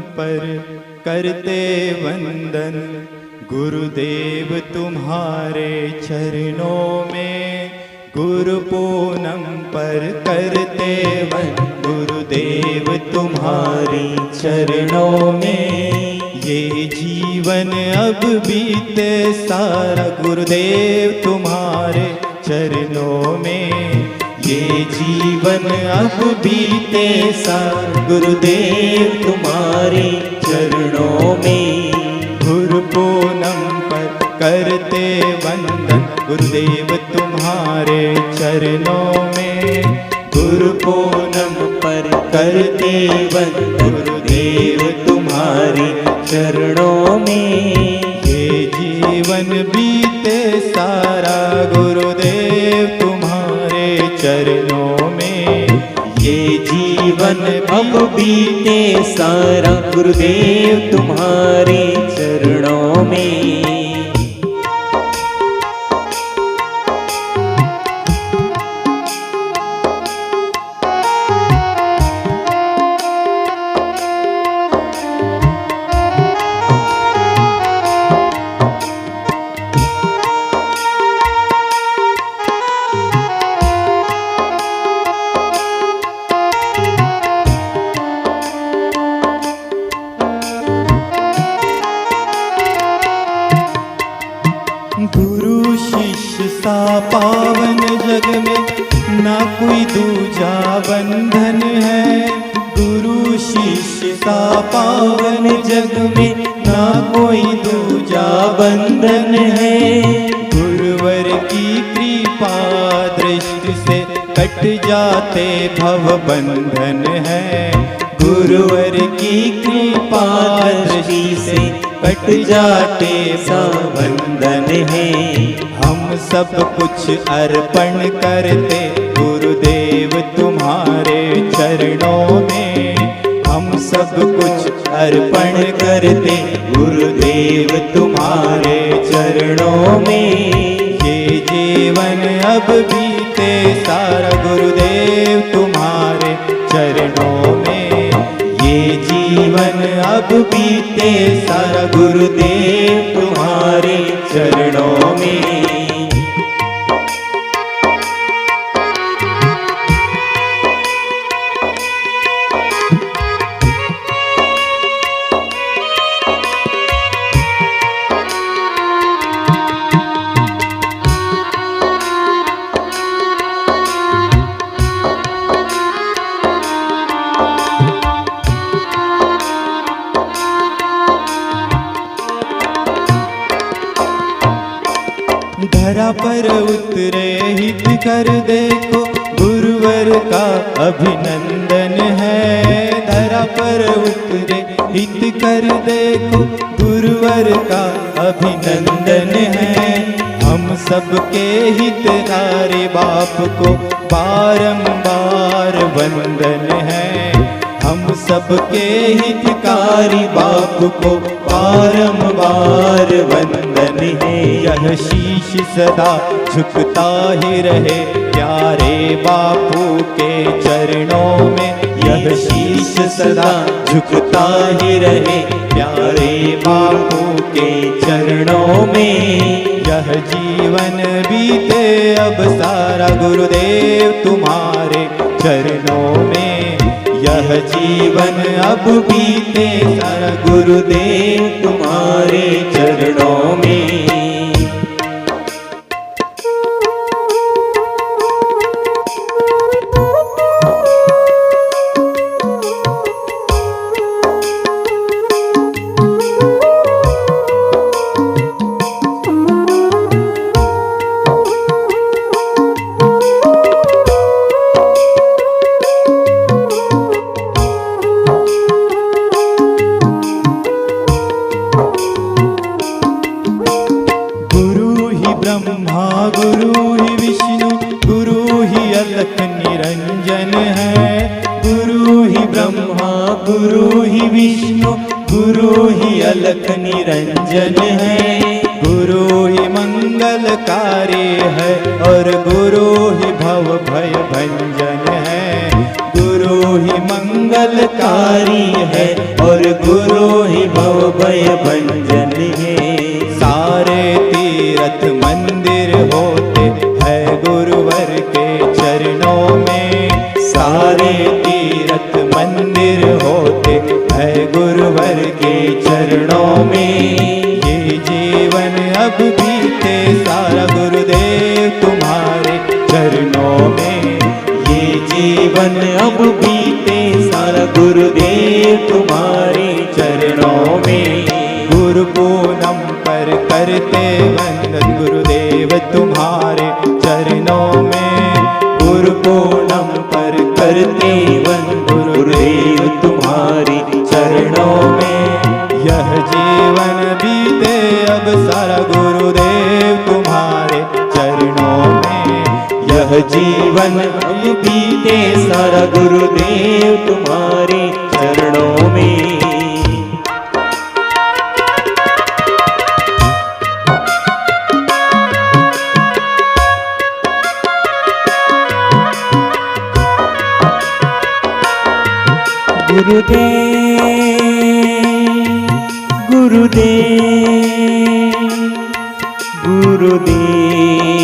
पर करते वंदन, गुरुदेव तुम्हारे चरणों में। गुरु पूनम पर करते वंदन, गुरुदेव तुम्हारे चरणों में। ये जीवन अब बीते सारा गुरुदेव तुम्हारे चरणों में। ये जीवन अब बीते सारा गुरुदेव तुम्हारे चरणों में। गुरु पूनम पर करते वंदन, गुरुदेव तुम्हारे चरणों में। गुरु पूनम पर करते वंदन, गुरुदेव तुम्हारे चरणों में। ये जीवन बीते सारा गुरुदेव तुम्हारे चरणों में। ये जीवन अब बीते सारा गुरुदेव तुम्हारे चरणों में। गुरु शिष्य सा पावन जग में ना कोई दूजा बंधन है। गुरु शिष्य सा पावन जग में ना कोई दूजा बंधन है। गुरुवर की कृपा दृष्टि से कट जाते भव बंधन है। गुरुवर की कृपा दृष्टि से कट जाते सब बंधन है। हम सब कुछ अर्पण करते गुरुदेव तुम्हारे चरणों में। हम सब कुछ अर्पण करते गुरुदेव तुम्हारे चरणों में। ये जीवन अब बीते सारा गुरुदेव तुम्हारे चरणों में। ये जीवन अब बीते सारा गुरुदेव तुम्हारे चरणों में। धरा पर उतरे हित कर देखो, गुरुवर का अभिनंदन है। धरा पर उतरे हित कर देखो, गुरुवर का अभिनंदन है। हम सबके हितकारी बाप को बारंबार वंदन है। हम सबके हितकारी बाप को बारंबार वंदन है। यह शीश सदा झुकता ही रहे प्यारे बापू के चरणों में। यह शीश सदा झुकता ही रहे प्यारे बापू के चरणों में। यह जीवन बीते अब सारा गुरुदेव तुम्हारे चरणों में। यह जीवन अब बीते सारा गुरुदेव तुम्हारे चरणों में। गुरु ही विष्णु, गुरु ही अलख निरंजन है। गुरु ही ब्रह्मा, गुरु ही विष्णु, गुरु ही अलख निरंजन है। गुरु ही मंगलकारी है और गुरु ही भव भय भंजन है। गुरु गुरु ही मंगलकारी है और गुरु ही भवभय भंजन है। सारे तीर्थ मंदिर होते हैं गुरुवर के चरणों में, सारे तीर्थ मंदिर होते हैं गुरुवर के चरणों में। ये जीवन अब बीते सारा गुरुदेव तुम्हारे चरणों में, ये जीवन अब बीते सारा गुरुदेव तुम्हारे चरणों में। गुरु पूनम पर करते वंदन गुरुदेव तुम्हारे चरणों में, गुरु पूनम पर करते वंदन गुरुदेव तुम्हारे चरणों में। यह जीवन बीते अब सारा गुरुदेव तुम्हारे चरणों में, यह जीवन अब बीते सारा गुरुदेव तुम्हारे चरणों में। गुरुदेव गुरुदेव गुरुदेव